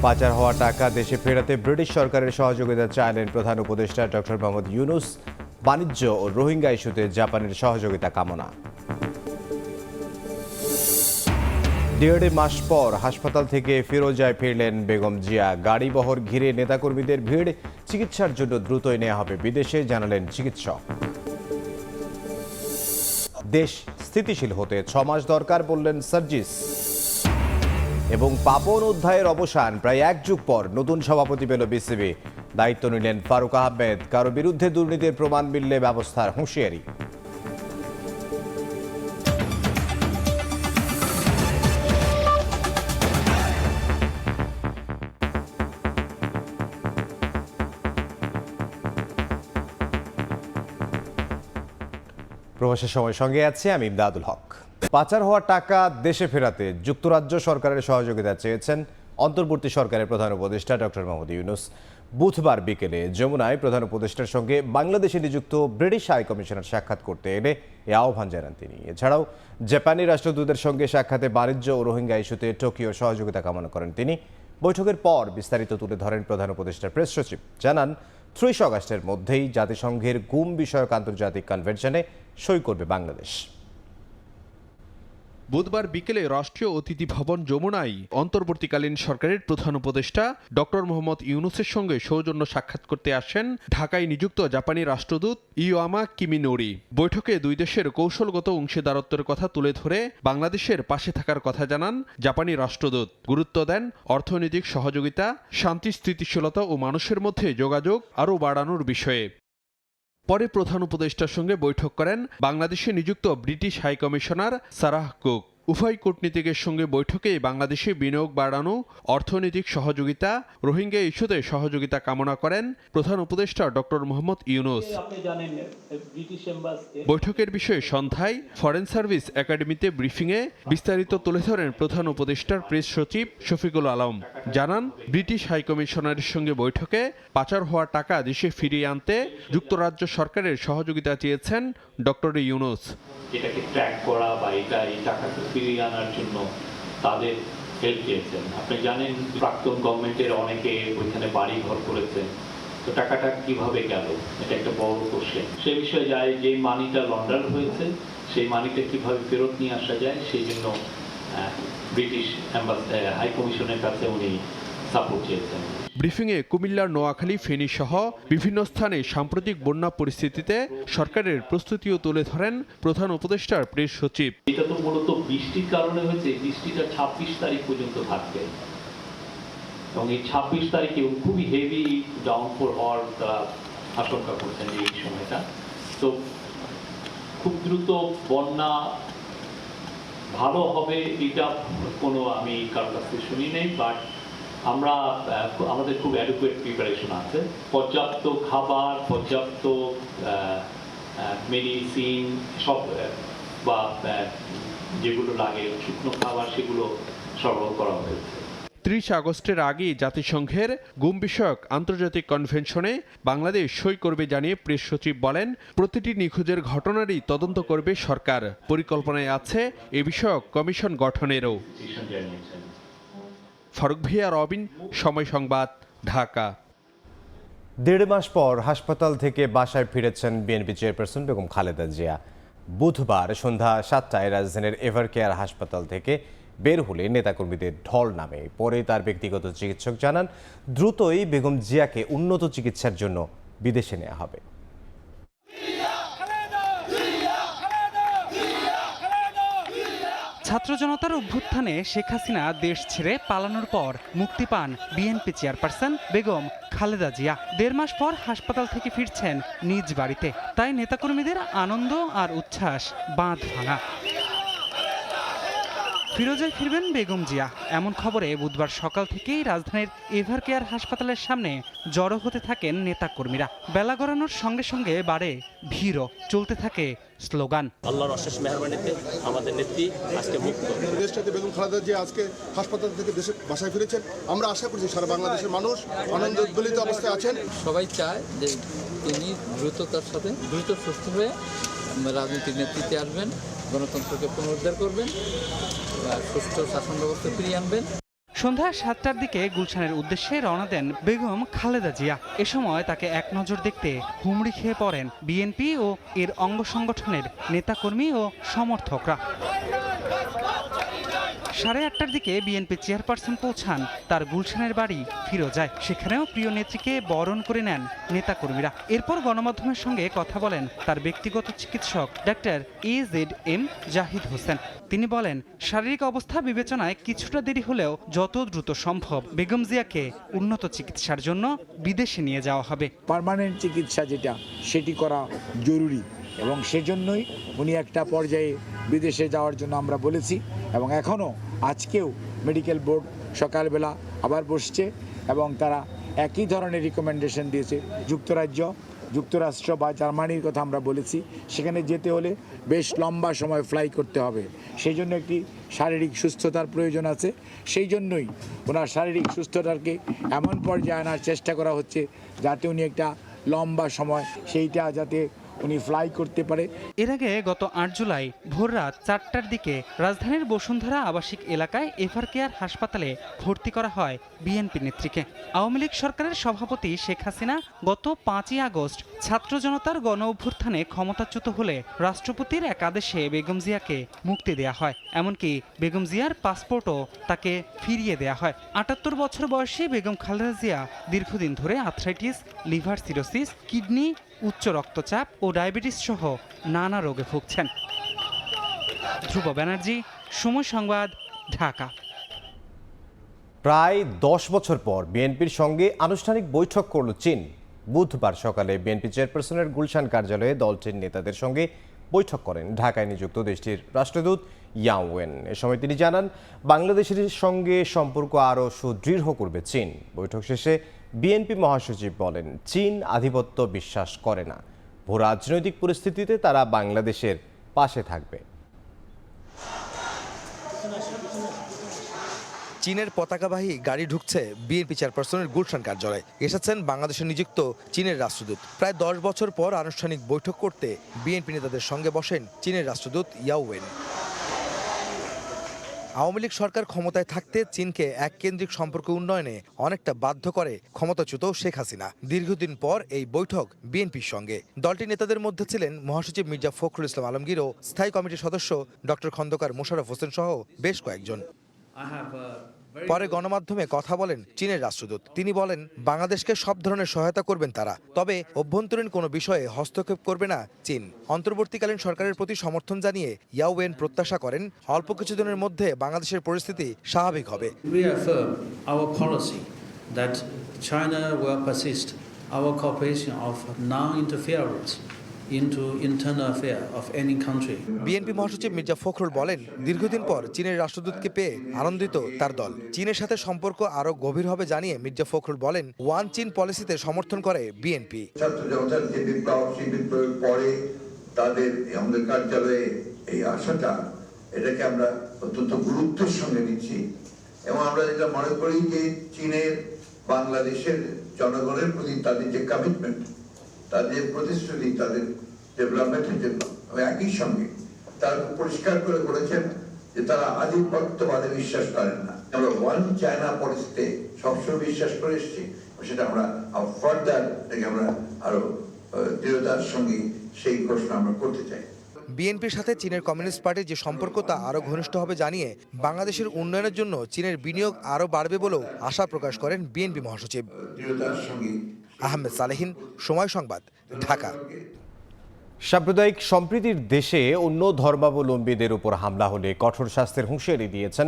পাচার হওয়া টাকা দেশে ফেরাতে ব্রিটিশ সরকারের সহযোগিতা চাইলেন প্রধান উপদেষ্টা ডক্টর মোহাম্মদ ইউনূস। বাণিজ্য ও রোহিঙ্গা ইস্যুতে জাপানের সহযোগিতা কামনা। 1.5 মাস পর হাসপাতাল থেকে ফিরোজায় ফিরলেন বেগম জিয়া। গাড়িবহর ঘিরে নেতাকর্মীদের ভিড়। চিকিৎসার জন্য দ্রুতই নেওয়া হবে বিদেশে, জানালেন চিকিৎসক। দেশ স্থিতিশীল হতে 6 মাস দরকার বললেন সার্জিস। এবং পাপন অধ্যায়ের অবসান প্রায় 1 যুগ পর নতুন সভাপতি পেল বিসিবি। দায়িত্ব নিলেন ফারুক আহমেদ। কারো বিরুদ্ধে দুর্নীতির প্রমাণ মিললে ব্যবস্থার হুঁশিয়ারি। প্রবাসের সময় সঙ্গে আছে আমি ইমদাদুল হক। পাচার হওয়া টাকা দেশে ফেরাতে যুক্তরাজ্য সরকারের সহযোগিতা চেয়েছেন অন্তর্বর্তী সরকারের প্রধান উপদেষ্টা ডক্টর মোহাম্মদ ইউনূস। বুধবার বিকেলে যমুনায় প্রধান উপদেষ্টার সঙ্গে বাংলাদেশে নিযুক্ত ব্রিটিশ হাই কমিশনার সাক্ষাৎ করতে এলে এ আহ্বান জানান তিনি। এছাড়াও জাপানি রাষ্ট্রদূতের সঙ্গে সাক্ষাতে বাণিজ্য ও রোহিঙ্গা ইস্যুতে টোকিওর সহযোগিতা কামনা করেন তিনি। বৈঠকের পর বিস্তারিত তুলে ধরেন প্রধান উপদেষ্টার প্রেস সচিব। জানান 30 আগস্টের মধ্যেই জাতিসংঘের গুম বিষয়ক আন্তর্জাতিক কনভেনশনে সই করবে বাংলাদেশ। বুধবার বিকেলে রাষ্ট্রীয় অতিথি ভবন যমুনায় অন্তর্বর্তীকালীন সরকারের প্রধান উপদেষ্টা ডক্টর মোহাম্মদ ইউনূসের সঙ্গে সৌজন্য সাক্ষাৎ করতে আসেন ঢাকায় নিযুক্ত জাপানি রাষ্ট্রদূত ইয়োয়ামা কিমিনোরি। বৈঠকে দুই দেশের কৌশলগত অংশীদারত্বের কথা তুলে ধরে বাংলাদেশের পাশে থাকার কথা জানান জাপানি রাষ্ট্রদূত। গুরুত্ব দেন অর্থনৈতিক সহযোগিতা, শান্তি স্থিতিশীলতা ও মানুষের মধ্যে যোগাযোগ আরও বাড়ানোর বিষয়ে। পরে প্রধান উপদেষ্টার সঙ্গে বৈঠক করেন বাংলাদেশে নিযুক্ত British high commissioner Sarah Cook. উভয় কূটনীতিকের সঙ্গে বৈঠকে বাংলাদেশে বিনিয়োগ বাড়ানো, অর্থনৈতিক সহযোগিতা, রোহিঙ্গা ইস্যুতে সহযোগিতা কামনা করেন প্রধান উপদেষ্টা ডক্টর মোহাম্মদ ইউনূস। বৈঠকের বিষয়ে সন্ধ্যায় ফরেন সার্ভিস একাডেমিতে ব্রিফিংয়ে বিস্তারিত তুলে ধরেন প্রধান উপদেষ্টার প্রেস সচিব শফিকুল আলম। জানান ব্রিটিশ হাই কমিশনারের সঙ্গে বৈঠকে পাচার হওয়া টাকা দেশে ফিরিয়ে আনতে যুক্তরাজ্য সরকারের সহযোগিতা চেয়েছেন ডক্টর ইউনূস। এটাকে ট্র্যাক করা বা এই টাকাকে ফিরিয়ে আনার জন্য তাদের হেল্প চেয়েছেন। আপনি জানেন প্রাক্তন গভর্নমেন্টের অনেকে ওইখানে বাড়ি ঘর করেছেন, তো টাকাটা কিভাবে গেল এটা একটা বড় কোশ্চেন। সে বিষয়ে যায় যে মানিটা লন্ডার হয়েছে সেই মানিটা কিভাবে ফেরত নিয়ে আসা যায় সেই জন্য ব্রিটিশ হাই কমিশনের কাছে উনি সাপোর্ট চেয়েছেন। ব্রিফিংয়ে কুমিল্লার নোয়াখালী, ফেনী সহ বিভিন্ন স্থানে সাম্প্রতিক বন্যা পরিস্থিতিতে সরকারের প্রস্তুতিও তুলে ধরেন প্রধান উপদেষ্টার প্রেস সচিব। এটা তো মূলত বৃষ্টির কারণে হয়েছে। বৃষ্টিটা 26 তারিখ পর্যন্ত থাকবে এবং এই 26 তারিখে খুবই হেভি ডাউনফল হওয়ার আশঙ্কা করছেন এই সময়টা। তো খুব দ্রুত বন্যা ভালো হবে এটা কোনো আমি কারোর কাছ থেকে শুনি নেই, বাট আমাদের খুব অ্যাডুকুয়েট প্রিপারেশন আছে। পর্যাপ্ত খাবার, পর্যাপ্ত মেডিসিন সব বা যেগুলো লাগে শুকনো খাবার সেগুলো সরবরাহ করা হয়েছে। 30 আগস্টের আগে জাতিসংঘের গুম বিষয়ক আন্তর্জাতিক কনভেনশনে বাংলাদেশ সই করবে জানিয়ে প্রেস সচিব বলেন, প্রতিটি নিখোঁজের ঘটনারই তদন্ত করবে সরকার। পরিকল্পনায় আছে এ বিষয়ক কমিশন গঠনেরও। ফারুক ভিয়া, রবিন, সময় সংবাদ, ঢাকা। 1.5 মাস পর হাসপাতাল থেকে বাসায় ফিরেছেন বিএনপি চেয়ারপারসন বেগম খালেদা জিয়া। বুধবার সন্ধ্যা 7টায় রাজধানীর এভারকেয়ার হাসপাতাল থেকে বের হলে নেতাকর্মীদের ঢল নামে। পরে তার ব্যক্তিগত চিকিৎসক জানান দ্রুতই বেগম জিয়াকে উন্নত চিকিৎসার জন্য বিদেশে নেওয়া হবে। ছাত্র জনতার অভ্যুত্থানে শেখ হাসিনা দেশ ছেড়ে পালানোর পর মুক্তি পান বিএনপি চেয়ারপারসন বেগম খালেদা জিয়া। 1.5 মাস পর হাসপাতাল থেকে ফিরছেন নিজ বাড়িতে। তাই নেতাকর্মীদের আনন্দ আর উচ্ছ্বাস বাঁধ ভাঙা। ফিরোজায় ফিরবেন বেগম জিয়া এমন খবরে বুধবার সকাল থেকেই রাজধানীর এভারকেয়ার হাসপাতালের সামনে জড়ো হতে থাকেন নেতাকর্মীরা। বেলা গড়ানোর সঙ্গে সঙ্গে বাড়ে ভিড়ও, চলতে থাকে স্লোগান। আল্লাহর অশেষ মেহেরবানিতে আমাদের নেত্রী আজকে মুক্ত। দেশটাতে বেগম খালেদা জিয়া আজকে হাসপাতাল থেকে দেশে বাসায় ফিরেছেন। আমরা আশা করছি সারা বাংলাদেশের মানুষ আনন্দ উদ্বেলিত অবস্থায় আছেন। সবাই চায় যে তিনি দ্রুততার সাথে দ্রুত সুস্থ হয়ে রাজনীতির নেতৃত্বে আসবেন, গণতন্ত্রকে পুনরুদ্ধার করবেন, সুষ্ঠু শাসন ব্যবস্থা ফিরিয়ে আনবেন। সন্ধ্যা 7টার দিকে গুলশানের উদ্দেশ্যে রওনা দেন বেগম খালেদা জিয়া। এ সময় তাকে এক নজর দেখতে হুমড়ি খেয়ে পড়েন বিএনপি ও এর অঙ্গ সংগঠনের নেতাকর্মী ও সমর্থকরা। 8:30টার দিকে বিএনপি চেয়ারপারসন পৌঁছান তার গুলশানের বাড়ি ফিরোজায়। সেখানেও প্রিয় নেত্রীকে বরণ করে নেন নেতাকর্মীরা। এরপর গণমাধ্যমের সঙ্গে কথা বলেন তার ব্যক্তিগত চিকিৎসক ডাক্তার AZM জাহিদ হোসেন। তিনি বলেন, শারীরিক অবস্থা বিবেচনায় কিছুটা দেরি হলেও যত দ্রুত সম্ভব বেগম জিয়াকে উন্নত চিকিৎসার জন্য বিদেশে নিয়ে যাওয়া হবে। পার্মানেন্ট চিকিৎসা যেটা সেটি করা জরুরি এবং সেজন্যই উনি একটা পর্যায়ে বিদেশে যাওয়ার জন্য আমরা বলেছি এবং এখনও আজকেও মেডিকেল বোর্ড সকালবেলা আবার বসছে এবং তারা একই ধরনের রিকমেন্ডেশন দিয়েছে। যুক্তরাষ্ট্র বা জার্মানির কথা আমরা বলেছি, সেখানে যেতে হলে বেশ লম্বা সময় ফ্লাই করতে হবে, সেই জন্য একটি শারীরিক সুস্থতার প্রয়োজন আছে। সেই জন্যই ওনার শারীরিক সুস্থতাকে এমন পর্যায়ে আনার চেষ্টা করা হচ্ছে যাতে উনি একটা লম্বা সময় সেইটা যাতে উনি ফ্লাই করতে পারে। এর আগে গত 8 জুলাই ভোররাত 4টার দিকে রাজধানীর বসুন্ধরা আবাসিক এলাকায় এভারকেয়ার হাসপাতালে ভর্তি করা হয় বিএনপি নেত্রীকে। আওয়ামী লীগ সরকারের সভাপতি শেখ হাসিনা গত 5ই আগস্ট ছাত্র জনতার গণ অভ্যুত্থানে ক্ষমতাচ্যুত হলে রাষ্ট্রপতির এক আদেশে বেগম জিয়াকে মুক্তি দেয়া হয়। এমনকি বেগম জিয়ার পাসপোর্টও তাকে ফিরিয়ে দেয়া হয়। 78 বছর বয়সী বেগম খালেদা জিয়া দীর্ঘদিন ধরে আর্থ্রাইটিস, লিভার সিরোসিস, কিডনি, উচ্চ রক্তচাপ ও ডায়াবেটিস সহ নানা রোগে ভুগছেন। ধ্রুব ব্যানার্জি, সময় সংবাদ, ঢাকা। প্রায় 10 বছর পর বিএনপির সঙ্গে আনুষ্ঠানিক বৈঠক করল চীন। বুধবার সকালে বিএনপি চেয়ারপারসনের গুলশান কার্যালয়ে দলটির নেতাদের সঙ্গে বৈঠক করেন ঢাকায় নিযুক্ত দেশটির রাষ্ট্রদূত ইয়াং ওয়েন। এ সময় তিনি জানান, বাংলাদেশের সঙ্গে সম্পর্ক আরও সুদৃঢ় করবে চীন। বৈঠক শেষে বিএনপি মহাসচিব বলেন, চীন আধিপত্য বিশ্বাস করে না, ভূ রাজনৈতিক পরিস্থিতিতে তারা বাংলাদেশের পাশে থাকবে। চীনের পতাকাবাহী গাড়ি ঢুকছে বিএনপি চেয়ারপারসনের গুলশান কার্যালয়ে। এসেছেন বাংলাদেশে নিযুক্ত চীনের রাষ্ট্রদূত। প্রায় 10 বছর পর আনুষ্ঠানিক বৈঠক করতে বিএনপি নেতাদের সঙ্গে বসেন চীনের রাষ্ট্রদূত ইয়াও ওয়েন। আওয়ামী লীগ সরকার ক্ষমতায় থাকতে চীনকে এককেন্দ্রিক সম্পর্ক উন্নয়নে অনেকটা বাধ্য করে ক্ষমতাচ্যুত শেখ হাসিনা। দীর্ঘদিন পর এই বৈঠক বিএনপির সঙ্গে। দলটির নেতাদের মধ্যে ছিলেন মহাসচিব মির্জা ফখরুল ইসলাম আলমগীর ও স্থায়ী কমিটির সদস্য ডক্টর খন্দকার মোশাররফ হোসেন সহ বেশ কয়েকজন। পরে গণমাধ্যমে কথা বলেন চীনের রাষ্ট্রদূত। তিনি বলেন, বাংলাদেশকে সব ধরনের সহায়তা করবেন তারা, তবে অভ্যন্তরীণ কোনো বিষয়ে হস্তক্ষেপ করবে না চীন। অন্তর্বর্তীকালীন সরকারের প্রতি সমর্থন জানিয়ে ইয়াও ওয়েন প্রত্যাশা করেন অল্প কিছুদিনের মধ্যে বাংলাদেশের পরিস্থিতি স্বাভাবিক হবে। বিএনপি মহাসচিব মির্জা ফখরুল বলেন, দীর্ঘদিন পর চীনের রাষ্ট্রদূতকে পেয়ে আনন্দিত তার দল। চীনের সাথে সম্পর্ক আরো গভীর হবে জানিয়ে মির্জা ফখরুল বলেন, ওয়ান চীন পলিসিতে সমর্থন করে বিএনপি। ছাত্র জনতার যে বিপ্লবের পরে তাদের আমাদের কার্যালয়ে এই আশাটা, এটাকে আমরা অত্যন্ত গুরুত্বের সঙ্গে নিচ্ছি এবং আমরা যেটা মনে করি যে চীনের বাংলাদেশের জনগণের প্রতি তাদের যে কমিটমেন্ট, তাদের প্রতিশ্রুতি, তাদের ডেভেলপমেন্টের জন্য একই সঙ্গে তারা পরিষ্কার করে বলেছেন যে তারা আধিপত্যবাদে বিশ্বাস করেন না। আমরা ওয়ান চায়না পলিসিতে সবসময় বিশ্বাস করে এসেছি, সেটা আমরা ফার্দার থেকে আমরা আরো দৃঢ়তার সঙ্গে সেই ঘোষণা আমরা করতে চাই। বিএনপির সাথে চীনের কমিউনিস্ট পার্টির যে সম্পর্ক তা আরো ঘনিষ্ঠ হবে জানিয়ে বাংলাদেশের উন্নয়নের জন্য চীনের বিনিয়োগ আরো বাড়বে বলেও আশা প্রকাশ করেন বিএনপি মহাসচিব। আহমেদ সালেহীন, সময় সংবাদ, ঢাকা। সাম্প্রদায়িক সম্প্রীতির দেশে অন্য ধর্মাবলম্বীদের উপর হামলা হলে কঠোর শাস্তির হুঁশিয়ারি দিয়েছেন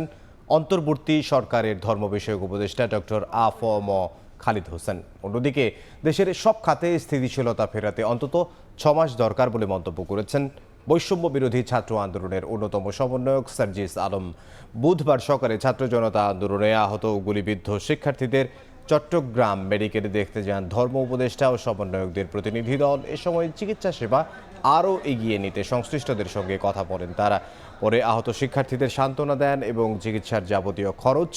অন্তর্বর্তী সরকারের ধর্ম বিষয়ক উপদেষ্টা ডক্টর আ.ফ.ম. খালিদ হোসেন। অন্যদিকে দেশের সব খাতে স্থিতিশীলতা ফেরাতে অন্তত 6 মাস দরকার বলে মন্তব্য করেছেন বৈষম্য বিরোধী ছাত্র আন্দোলনের অন্যতম সমন্বয়ক সার্জিস আলম। বুধবার সকালে ছাত্র জনতা আন্দোলনে আহত ও গুলিবিদ্ধ শিক্ষার্থীদের চট্টগ্রাম মেডিকেলে দেখতে যান ধর্ম উপদেষ্টা ও সমন্বয়কদের প্রতিনিধি দল। এ সময় চিকিৎসা সেবা আরও এগিয়ে নিতে সংশ্লিষ্টদের সঙ্গে কথা বলেন তারা। পরে আহত শিক্ষার্থীদের সান্ত্বনা দেন এবং চিকিৎসার যাবতীয় খরচ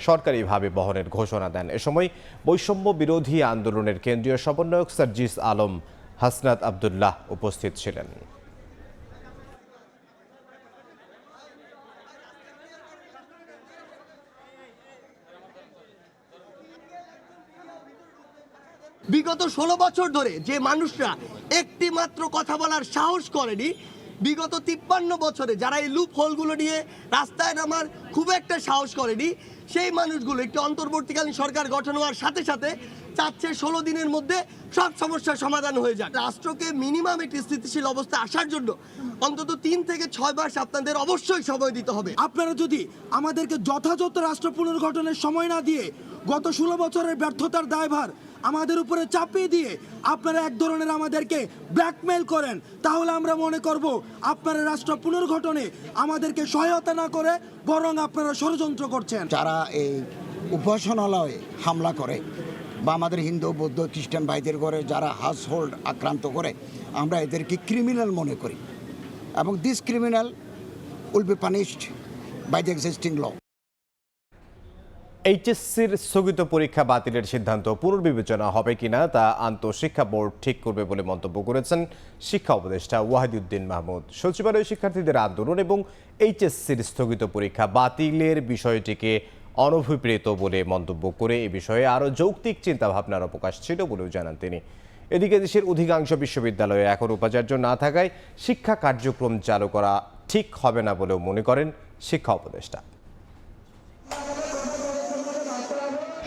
সরকারিভাবে বহনের ঘোষণা দেন। এ সময় বৈষম্য বিরোধী আন্দোলনের কেন্দ্রীয় সমন্বয়ক সার্জিস আলম, হাসনাত আবদুল্লাহ উপস্থিত ছিলেন। বিগত 16 বছর ধরে যে মানুষরা একটি মাত্র কথা বলার সাহস করেনি, বিগত 53 বছরে যারা এই লুপ হোলগুলো নিয়ে রাস্তায় নামার খুব একটা সাহস করেনি, সেই মানুষগুলো একটি অন্তর্বর্তীকালীন সরকার গঠন হওয়ার সাথে সাথে চাচ্ছে 16 দিনের মধ্যে সব সমস্যার সমাধান হয়ে যাক। রাষ্ট্রকে মিনিমাম একটি স্থিতিশীল অবস্থা আসার জন্য অন্তত 3 থেকে 6 মাস আপনাদের অবশ্যই সময় দিতে হবে। আপনারা যদি আমাদেরকে যথাযথ রাষ্ট্র পুনর্গঠনের সময় না দিয়ে গত 16 বছরের ব্যর্থতার দায়ভার আমাদের উপরে চাপিয়ে দিয়ে আপনারা এক ধরনের আমাদেরকে ব্ল্যাকমেল করেন, তাহলে আমরা মনে করব আপনারা রাষ্ট্র পুনর্গঠনে আমাদেরকে সহায়তা না করে বরং আপনারা ষড়যন্ত্র করছেন। যারা এই উপাসনালয়ে হামলা করে বা আমাদের হিন্দু বৌদ্ধ খ্রিস্টান ভাইদের ঘরে যারা হাউস হোল্ড আক্রান্ত করে, আমরা এদেরকে ক্রিমিনাল মনে করি এবং this criminal will be punished by the existing law. এইচএসসির স্থগিত পরীক্ষা বাতিলের সিদ্ধান্ত পুনর্বিবেচনা হবে কিনা তা আন্তঃশিক্ষা বোর্ড ঠিক করবে বলে মন্তব্য করেছেন শিক্ষা উপদেষ্টা ওয়াহিদুদ্দিন মাহমুদ। সচিবালয়ে শিক্ষার্থীদের আন্দোলন এবং এইচএসসির স্থগিত পরীক্ষা বাতিলের বিষয়টিকে অনভিপ্রেত বলে মন্তব্য করে এ বিষয়ে আরও যৌক্তিক চিন্তাভাবনার অবকাশ ছিল বলেও জানান তিনি। এদিকে দেশের অধিকাংশ বিশ্ববিদ্যালয়ে এখন উপাচার্য না থাকায় শিক্ষা কার্যক্রম চালু করা ঠিক হবে না বলেও মনে করেন শিক্ষা উপদেষ্টা।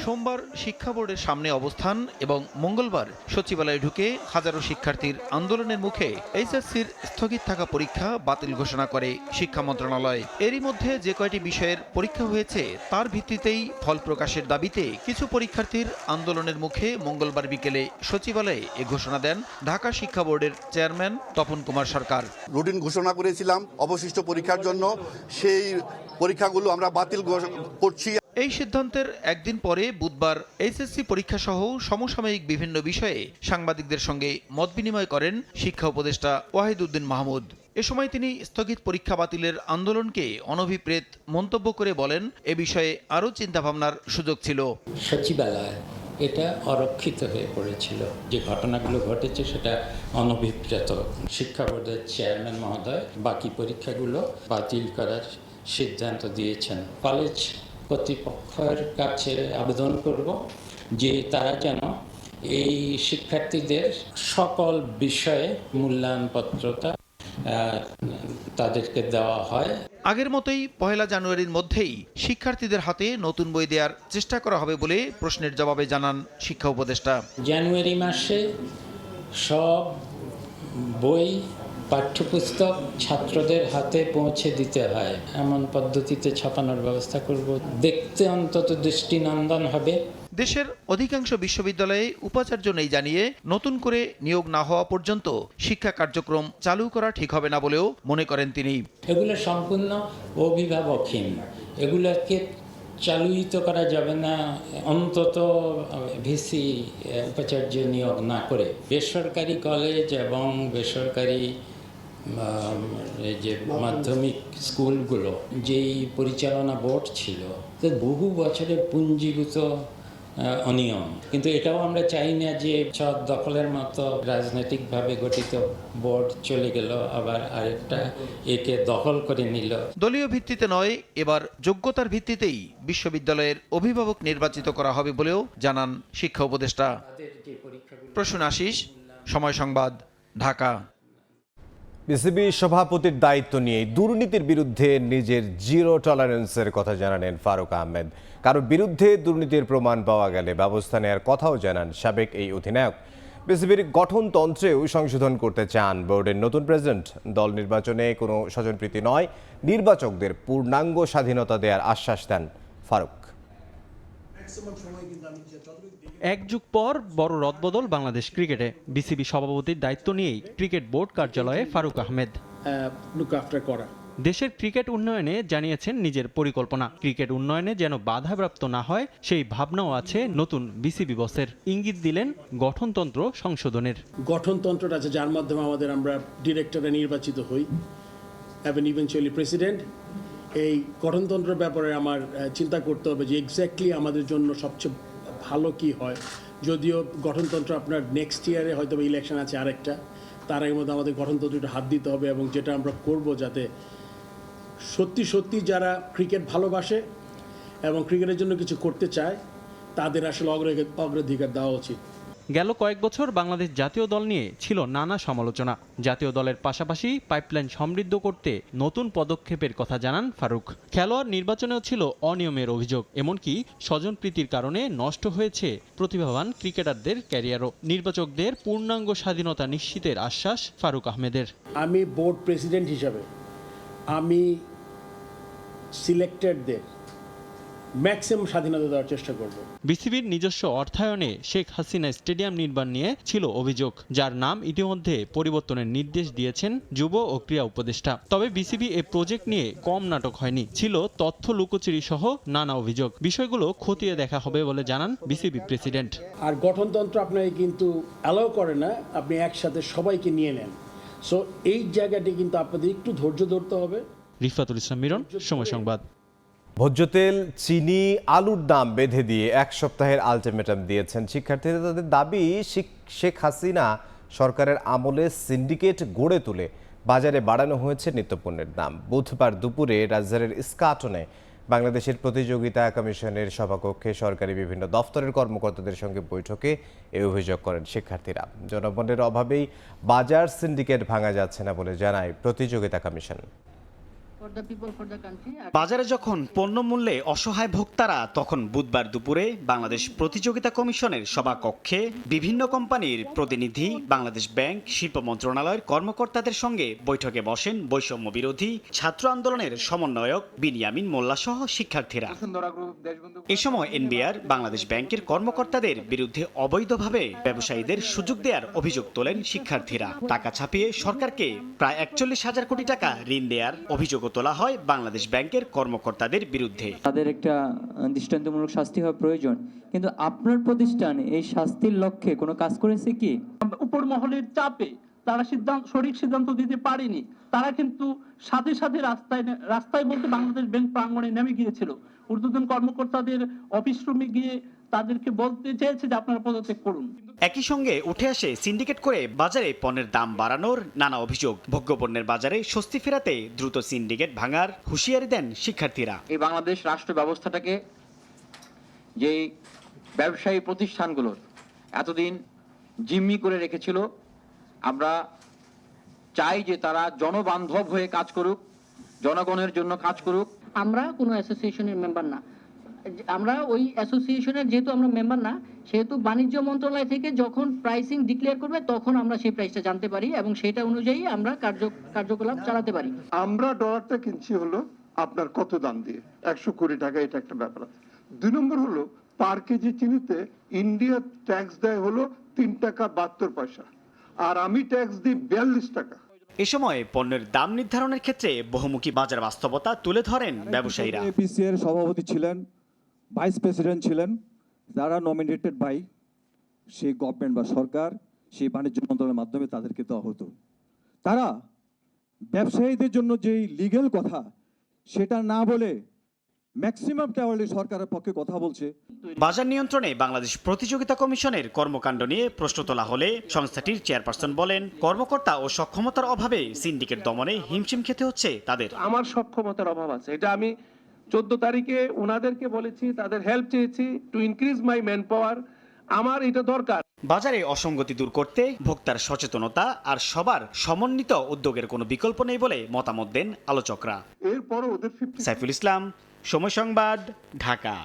সোমবার শিক্ষা বোর্ডের সামনে অবস্থান এবং মঙ্গলবার সচিবালয়ে ঢুকে হাজারো শিক্ষার্থীর আন্দোলনের মুখে এইচএসসির স্থগিত থাকা পরীক্ষা বাতিল ঘোষণা করে শিক্ষা মন্ত্রণালয়। এরই মধ্যে যে কয়টি বিষয়ের পরীক্ষা হয়েছে তার ভিত্তিতেই ফল প্রকাশের দাবিতে কিছু পরীক্ষার্থীর আন্দোলনের মুখে মঙ্গলবার বিকেলে সচিবালয়ে এ ঘোষণা দেন ঢাকা শিক্ষা বোর্ডের চেয়ারম্যান তপন কুমার সরকার। রুটিন ঘোষণা করেছিলাম অবশিষ্ট পরীক্ষার জন্য, সেই পরীক্ষাগুলো আমরা বাতিল করছি। এই সিদ্ধান্তের একদিন পরে বুধবার এইচএসসি পরীক্ষা সহ সমসাময়িক বিভিন্ন বিষয়ে সাংবাদিকদের সঙ্গে মত বিনিময় করেন শিক্ষা উপদেষ্টা ওয়াহিদুদ্দিন মাহমুদ। এ সময় তিনি স্থগিত পরীক্ষা বাতিলের আন্দোলনকে অনভিপ্রেত মন্তব্য করে বলেন, এ বিষয়ে আরও চিন্তাভাবনার সুযোগ ছিল। সচিবালয় এটা অরক্ষিত হয়ে পড়েছিল, যে ঘটনাগুলো ঘটেছে সেটা অনভিপ্রেত। শিক্ষা বোর্ডের চেয়ারম্যান মহোদয় বাকি পরীক্ষাগুলো বাতিল করার সিদ্ধান্ত দিয়েছেন। কলেজ কর্তৃপক্ষের কাছে আবেদন করব যে তারা যেন এই শিক্ষার্থীদের সকল বিষয়ে মূল্যায়নপত্রটা তাদেরকে দেওয়া হয়। আগের মতোই 1 জানুয়ারির মধ্যেই শিক্ষার্থীদের হাতে নতুন বই দেওয়ার চেষ্টা করা হবে বলে প্রশ্নের জবাবে জানান শিক্ষা উপদেষ্টা। জানুয়ারি মাসে সব বই পাঠ্যপুস্তক ছাত্রদের হাতে পৌঁছে দিতে হয়, এমন পদ্ধতিতে ছাপানোর ব্যবস্থা করব। দেখতে অন্তত দৃষ্টিনন্দন হবে। দেশের অধিকাংশ বিশ্ববিদ্যালয়ে উপাচার্য নেই জানিয়ে নতুন করে নিয়োগ না হওয়া পর্যন্ত শিক্ষা কার্যক্রম চালু করা ঠিক হবে না বলেও মনে করেন তিনি। এগুলো সম্পূর্ণ অভিভাবকহীন, এগুলোকে চালুইত করা যাবে না অন্তত ভিসি উপাচার্য নিয়োগ না করে। বেসরকারি কলেজ এবং বেসরকারি যে মাধ্যমিক স্কুলগুলো যেই পরিচালনা বোর্ড ছিল, বহু বছরের পুঞ্জীভূত অনিয়ম। কিন্তু এটাও আমরা চাই না যে সব দখলের মতো রাজনৈতিকভাবে গঠিত বোর্ড চলে গেল আবার আরেকটা একে দখল করে নিল। দলীয় ভিত্তিতে নয়, এবার যোগ্যতার ভিত্তিতেই বিশ্ববিদ্যালয়ের অভিভাবক নির্বাচিত করা হবে বলেও জানান শিক্ষা উপদেষ্টা। প্রসূন আশিস, সময় সংবাদ, ঢাকা। বিসিবি সভাপতির দায়িত্ব নিয়ে দুর্নীতির বিরুদ্ধে নিজের জিরো টলারেন্সের কথা জানালেন ফারুক আহমেদ। কারো বিরুদ্ধে দুর্নীতির প্রমাণ পাওয়া গেলে ব্যবস্থা নেওয়ার কথাও জানান সাবেক এই অধিনায়ক। বিসিবির গঠনতন্ত্রেও সংশোধন করতে চান বোর্ডের নতুন প্রেসিডেন্ট। দল নির্বাচনে কোনো স্বজনপ্রীতি নয়, নির্বাচকদের পূর্ণাঙ্গ স্বাধীনতা দেওয়ার আশ্বাস দেন ফারুক। এক যুগ পর বড় রদবদল বাংলাদেশ ক্রিকেটে। বিসিবি সভাপতির দায়িত্ব নিয়েই ক্রিকেট বোর্ড কার্যালয়ে ফারুক আহমেদ। দেশের ক্রিকেট উন্নয়নে জানিয়েছেন নিজের পরিকল্পনা। ক্রিকেট উন্নয়নে যেন বাধাপ্রাপ্ত না হয় সেই ভাবনাও আছে নতুন বিসিবি বসের। ইঙ্গিত দিলেন গঠনতন্ত্র সংশোধনের। গঠনতন্ত্রটা আছে যার মাধ্যমে আমরা ডিরেক্টরে নির্বাচিত হই এবং ইভেনচুয়ালি প্রেসিডেন্ট। এই গঠনতন্ত্রের ব্যাপারে আমার চিন্তা করতে হবে যে এক্স্যাক্টলি আমাদের জন্য সবচেয়ে ভালো কি হয়। যদিও গঠনতন্ত্র আপনার নেক্সট ইয়ারে হয়তো ইলেকশন আছে আরেকটা, তার আগের মধ্যে আমাদের গঠনতন্ত্রটা হাত দিতে হবে এবং যেটা আমরা করব যাতে সত্যি সত্যি যারা ক্রিকেট ভালোবাসে এবং ক্রিকেটের জন্য কিছু করতে চায় তাদের আসলে অগ্রাধিকার দেওয়া উচিত। গেল কয়েক বছর বাংলাদেশ জাতীয় দল নিয়ে ছিল নানা সমালোচনা। জাতীয় দলের পাশাপাশি পাইপলাইন সমৃদ্ধ করতে নতুন পদক্ষেপের কথা জানান ফারুক। খেলোয়াড় নির্বাচনেও ছিল অনিয়মের অভিযোগ, এমনকি স্বজনপ্রীতির কারণে নষ্ট হয়েছে প্রতিভাবান ক্রিকেটারদের ক্যারিয়ারও। নির্বাচকদের পূর্ণাঙ্গ স্বাধীনতা নিশ্চিতের আশ্বাস ফারুক আহমেদের। আমি বোর্ড প্রেসিডেন্ট হিসাবে আমি সিলেক্টেডদের ম্যাক্সিমাম স্বাধীনতা দেওয়ার চেষ্টা করব। বিসিবির নিজস্ব অর্থায়নে শেখ হাসিনা স্টেডিয়াম নির্মাণ নিয়ে ছিল অভিযোগ, যার নাম ইতিমধ্যে পরিবর্তনের নির্দেশ দিয়েছেন যুব ও ক্রীড়া উপদেষ্টা। তবে বিসিবি এ প্রজেক্ট নিয়ে কম নাটক হয়নি, ছিল তথ্য লুকোচুরি সহ নানা অভিযোগ। বিষয়গুলো খতিয়ে দেখা হবে বলে জানান বিসিবি প্রেসিডেন্ট। আর গঠনতন্ত্র আপনাকে কিন্তু অ্যালাউ করে না আপনি একসাথে সবাইকে নিয়ে নেন। সো এই জায়গাটি কিন্তু আপনাদের একটু ধৈর্য ধরতে হবে। রিফাতুল ইসলাম মিরন, সময় সংবাদ। ভোজ্য তেল, চিনি, আলুর দাম বেঁধে দিয়ে 1 সপ্তাহের আলটিমেটাম দিয়েছেন শিক্ষার্থীরা। তাদের দাবি, শেখ হাসিনা সরকারের আমলে সিন্ডিকেট গড়ে তুলে বাজারে বাড়ানো হয়েছে নিত্যপণ্যের দাম। বুধবার দুপুরে রাজধানীর ইস্কাটনে বাংলাদেশের প্রতিযোগিতা কমিশনের সভাকক্ষে সরকারি বিভিন্ন দফতরের কর্মকর্তাদের সঙ্গে বৈঠকে এই অভিযোগ করেন শিক্ষার্থীরা। জনবলের অভাবেই বাজার সিন্ডিকেট ভাঙা যাচ্ছে না বলে জানায় প্রতিযোগিতা কমিশন। বাজারে যখন পণ্য মূল্যে অসহায় ভোক্তারা, তখন বুধবার দুপুরে বাংলাদেশ প্রতিযোগিতা কমিশনের সভাকক্ষে বিভিন্ন কোম্পানির প্রতিনিধি, বাংলাদেশ ব্যাংক, শিল্প মন্ত্রণালয়ের কর্মকর্তাদের সঙ্গে বৈঠকে বসেন বৈষম্য বিরোধী ছাত্র আন্দোলনের সমন্বয়ক বিনিয়ামিন মোল্লা সহ শিক্ষার্থীরা। এ সময় এনবিআর, বাংলাদেশ ব্যাংকের কর্মকর্তাদের বিরুদ্ধে অবৈধভাবে ব্যবসায়ীদের সুযোগ দেওয়ার অভিযোগ তোলেন শিক্ষার্থীরা। টাকা ছাপিয়ে সরকারকে প্রায় 41,000 কোটি টাকা ঋণ দেওয়ার অভিযোগ তোলা হয় বাংলাদেশ ব্যাংকের কর্মকর্তাদের বিরুদ্ধে। তাদের একটা দৃষ্টান্তমূলক শাস্তি হওয়া প্রয়োজন, কিন্তু আপনার প্রতিষ্ঠান এই শাস্তির লক্ষ্যে কোনো কাজ করেছে কি? উপর মহলের চাপে তারা সঠিক সিদ্ধান্ত দিতে পারেনি। তারা কিন্তু সাথে সাথে রাস্তায় বলতে বাংলাদেশ ব্যাংক প্রাঙ্গণে নেমে গিয়েছিল। ঊর্ধ্বতন কর্মকর্তাদের অফিস রুমে গিয়ে তাদেরকে বলতে চেয়েছে যে আপনারা পদত্যাগ করুন। একই সঙ্গে উঠে আসে সিন্ডিকেট করে বাজারে পণ্যের দাম বাড়ানোর নানা অভিযোগ। ভোগ্যপণ্যের বাজারে স্বস্তি ফেরাতে দ্রুত সিন্ডিকেট ভাঙার হুঁশিয়ারি দেন শিক্ষার্থীরা। এই বাংলাদেশ রাষ্ট্র ব্যবস্থাটাকে, যে ব্যবসায়ী প্রতিষ্ঠানগুলোর এতদিন জিম্মি করে রেখেছিল, আমরা চাই যে তারা জনবান্ধব হয়ে কাজ করুক, জনগণের জন্য কাজ করুক। আমরা কোনো অ্যাসোসিয়েশনের মেম্বার না, আমরা ওই অ্যাসোসিয়েশনের যেহেতু আমরা মেম্বার না, সেহেতু বাণিজ্য মন্ত্রণালয় থেকে যখন প্রাইসিং ডিক্লেয়ার করবে তখন আমরা সেই প্রাইসটা জানতে পারি এবং সেটা অনুযায়ী আমরা কার্যকলাপ চালাতে পারি। আমরা ডলারটা কিনছি হলো আপনার কত দাম দিয়ে, 100 কোটি টাকা, এটা একটা ব্যাপার আছে। 2 নম্বর হলো পার কেজি চিনিতে ইন্ডিয়া ট্যাক্স দেয় হলো 3 টাকা 72 পয়সা, আর আমি ট্যাক্স দিই 42 টাকা। এ সময় পণ্যের দাম নির্ধারণের ক্ষেত্রে বহুমুখী বাজার বাস্তবতা তুলে ধরেন ব্যবসায়ীরা। এপিসি এর সভাপতি ছিলেন, ভাইস প্রেসিডেন্ট ছিলেন, যারা নমিনেটেড বাই সেই গভর্নমেন্ট বা সরকার, সেই বাণিজ্য মন্ত্রণালয়ের মাধ্যমে তাদেরকে দেওয়া হতো। তারা ব্যবসায়ীদের জন্য যেই লিগ্যাল কথা সেটা না বলে ম্যাক্সিমাম টাওয়ারলি সরকারের পক্ষে কথা বলছে। বাজার নিয়ন্ত্রণে বাংলাদেশ প্রতিযোগিতা কমিশনের কর্মকাণ্ড নিয়ে প্রশ্ন তোলা হলে সংস্থাটির চেয়ারপারসন বলেন, কর্মকর্তা ও সক্ষমতার অভাবে সিন্ডিকেট দমনে হিমশিম খেতে হচ্ছে তাদের। আমার সক্ষমতার অভাব আছে, এটা আমি 14 তারিখে ওনাদেরকে বলেছি, তাদের হেল্প চেয়েছি to increase my man power. আমার এটা দরকার। বাজারে অসঙ্গতি দূর করতে ভোক্তার সচেতনতা আর সবার সমন্বিত উদ্যোগের কোনো বিকল্প নেই বলে মতামত দেন আলোচকরা। সাইফুল ইসলাম, সময় সংবাদ, ঢাকা।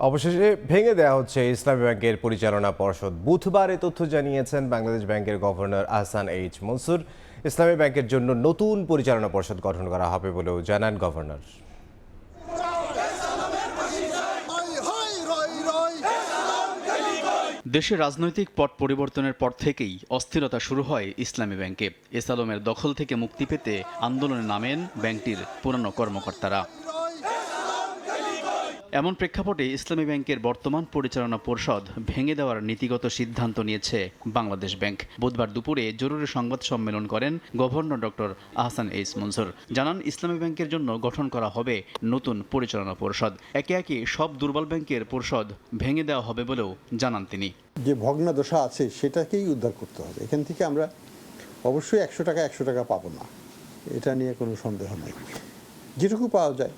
অবশেষে ভেঙে দেওয়া হচ্ছে ইসলামী ব্যাংকের পরিচালনা পর্ষদ। বুধবার এ তথ্য জানিয়েছেন বাংলাদেশ ব্যাংকের গভর্নর আহসান এইচ মনসুর। ইসলামী ব্যাংকের জন্য নতুন পরিচালনা পর্ষদ গঠন করা হবে বলেও জানান গভর্নর। দেশের রাজনৈতিক পট পরিবর্তনের পর থেকেই অস্থিরতা শুরু হয় ইসলামী ব্যাংকে। এস আলমের দখল থেকে মুক্তি পেতে আন্দোলনে নামেন ব্যাংকটির পুরনো কর্মকর্তারা। এমন প্রেক্ষাপটে ইসলামী ব্যাংকের বর্তমান পরিচালনা পরিষদ ভেঙে দেওয়ার নীতিগত সিদ্ধান্ত নিয়েছে বাংলাদেশ ব্যাংক। বুধবার দুপুরে জরুরি সংবাদ সম্মেলন করেন governor doctor Ahsan H Mansur. জানান, ইসলামী ব্যাংকের জন্য গঠন করা হবে নতুন পরিচালনা পরিষদ। একে একে সব দুর্বল ব্যাংকের পরিষদ ভেঙে দেওয়া হবে বলেও জানান তিনি। যে ভগ্নাদশা আছে সেটাকেই উদ্ধার করতে হবে। এখান থেকে আমরা অবশ্যই 100 টাকা পাবো না, এটা নিয়ে কোনো সন্দেহ নেই। যেটুকু পাওয়া যায়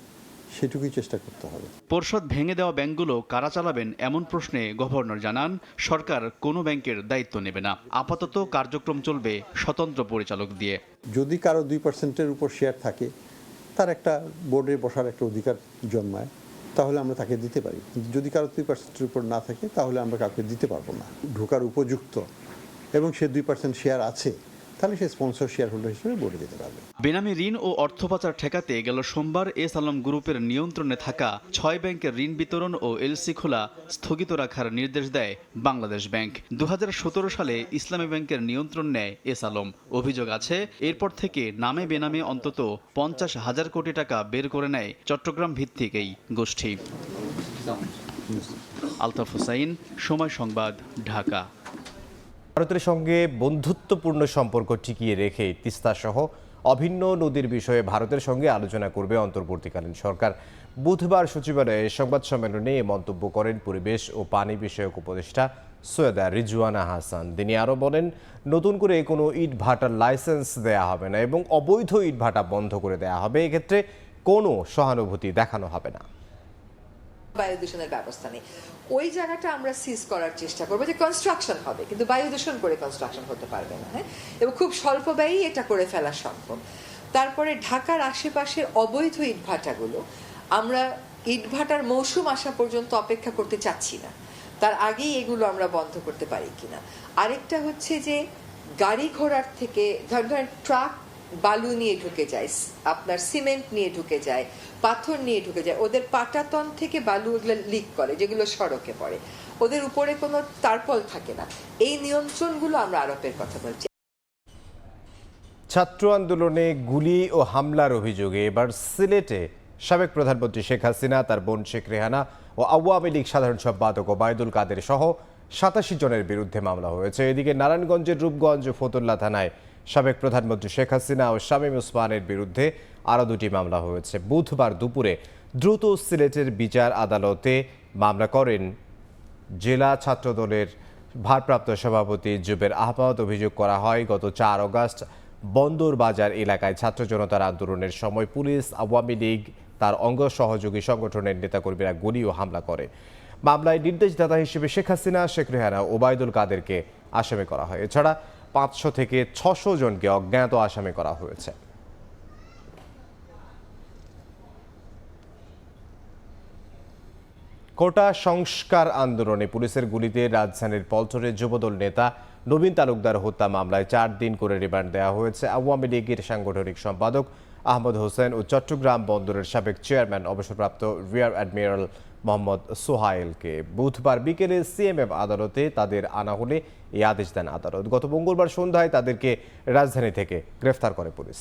সেটুকুই চেষ্টা করতে হবে। পর্ষদ ভেঙে দেওয়া ব্যাংকগুলো কারা চালাবেন এমন প্রশ্নে গভর্নর জানান, সরকার কোনো ব্যাংকের দায়িত্ব নেবে না, আপাতত কার্যক্রম চলবে স্বতন্ত্র পরিচালক দিয়ে। যদি কারো 2%-এর উপর শেয়ার থাকে, তার একটা বোর্ডে বসার একটা অধিকার জন্মায়, তাহলে আমরা তাকে দিতে পারি। কিন্তু যদি কারো 2%-এর উপর না থাকে, তাহলে আমরা কাউকে দিতে পারবো না। ঢোকার উপযুক্ত এবং সে 2% শেয়ার আছে, তাহলে সে স্পন্সর শেয়ার হোল্ডার হিসেবে বোর্ডে যেতে পারবে। বেনামি ঋণ ও অর্থ পাচার ঠেকাতে গেল সোমবার এস আলম গ্রুপের নিয়ন্ত্রণে থাকা 6 ব্যাংকের ঋণ বিতরণ ও এলসি খোলা স্থগিত রাখার নির্দেশ দেয় বাংলাদেশ ব্যাংক। 2017 সালে ইসলামী ব্যাংকের নিয়ন্ত্রণ নেয় এস আলম। অভিযোগ আছে, এরপর থেকে নামে বেনামে অন্তত 50,000 কোটি টাকা বের করে নেয় চট্টগ্রাম ভিত্তিক এই গোষ্ঠী। আলতাফ হুসাইন, সময় সংবাদ, ঢাকা। ভারতের সঙ্গে বন্ধুত্বপূর্ণ সম্পর্ক টিকিয়ে রেখে তিস্তা সহ অভিন্ন নদীর বিষয়ে ভারতের সঙ্গে আলোচনা করবে অন্তর্বর্তীকালীন সরকার। বুধবার সচিবালয়ে সংবাদ সম্মেলনে এ মন্তব্য করেন পরিবেশ ও পানি বিষয়ক উপদেষ্টা সৈয়দা রিজওয়ানা হাসান। তিনি আরও বলেন, নতুন করে কোনো ইট ভাটার লাইসেন্স দেয়া হবে না এবং অবৈধ ইট ভাটা বন্ধ করে দেয়া হবে। এক্ষেত্রে কোনো সহানুভূতি দেখানো হবে না। বায়ু দূষণের ব্যবস্থা নেই, ওই জায়গাটা আমরা সিজ করার চেষ্টা করবো, যে কনস্ট্রাকশন হবে কিন্তু বায়ু দূষণ করে কনস্ট্রাকশন হতে পারবে না, হ্যাঁ, এবং খুব স্বল্প ব্যয়ই এটা করে ফেলা সম্ভব। তারপরে ঢাকার আশেপাশের অবৈধ ইটভাটাগুলো আমরা ইটভাটার মৌসুম আসা পর্যন্ত অপেক্ষা করতে চাচ্ছি না, তার আগেই এগুলো আমরা বন্ধ করতে পারি কিনা। আরেকটা হচ্ছে যে গাড়ি ঘোড়ার থেকে ধরেন ট্রাক বালু নিয়ে ঢুকে যায়, আপনার সিমেন্ট নিয়ে ঢুকে যায়, পাথর নিয়ে ঢুকে যায়, ওদের পাটাতন থেকে বালু এগুলো লিক করে, যেগুলো সড়কে পড়ে, ওদের উপরে কোনো তারপল থাকে না। এই নিয়ন্ত্রণগুলো আমরা আরোপের কথা বলছি। ছাত্র আন্দোলনে গুলি ও হামলার অভিযোগে এবার সিলেটে সাবেক প্রধানমন্ত্রী শেখ হাসিনা, তার বোন শেখ রেহানা ও আওয়ামী লীগ সাধারণ সম্পাদক ওবায়দুল কাদের সহ 87 জনের বিরুদ্ধে মামলা হয়েছে। এদিকে নারায়ণগঞ্জের রূপগঞ্জ ফতুল্লা থানায় সাবেক প্রধানমন্ত্রী শেখ হাসিনা ও শামীম ওসমানের বিরুদ্ধে আরও 2টি মামলা হয়েছে। বুধবার দুপুরে দ্রুত সিলেটের বিচার আদালতে মামলা করেন জেলা ছাত্রদলের ভারপ্রাপ্ত সভাপতি জুবের আহমদ। অভিযোগ করা হয়, গত 4 আগস্ট বন্দর বাজার এলাকায় ছাত্র জনতার আন্দোলনের সময় পুলিশ, আওয়ামী লীগ, তার অঙ্গ সহযোগী সংগঠনের নেতাকর্মীরা গুলি ও হামলা করে। মামলায় নির্দেশদাতা হিসেবে শেখ হাসিনা, শেখ রেহানা, ওবায়দুল কাদেরকে আসামি করা হয়। এছাড়া 500 থেকে 600 জনকে অজ্ঞাত আসামি করা হয়েছে। কোটা সংস্কার আন্দোলনে পুলিশের গুলিতে রাজধানীর পল্টনের যুবদল নেতা নবীন তালুকদার হত্যা মামলায় 4 দিন করে রিমান্ড দেওয়া হয়েছে আওয়ামী লীগের সাংগঠনিক সম্পাদক আহমদ হোসেন ও চট্টগ্রাম বন্দরের সাবেক চেয়ারম্যান অবসরপ্রাপ্ত রিয়ার অ্যাডমিরাল মোহাম্মদ সোহাইলকে। বুধবার বিকেলে সিএমএম আদালতে তাদের আনা হলে এই আদেশ দেন আদালত। গত মঙ্গলবার সন্ধ্যায় তাদেরকে রাজধানী থেকে গ্রেফতার করে পুলিশ।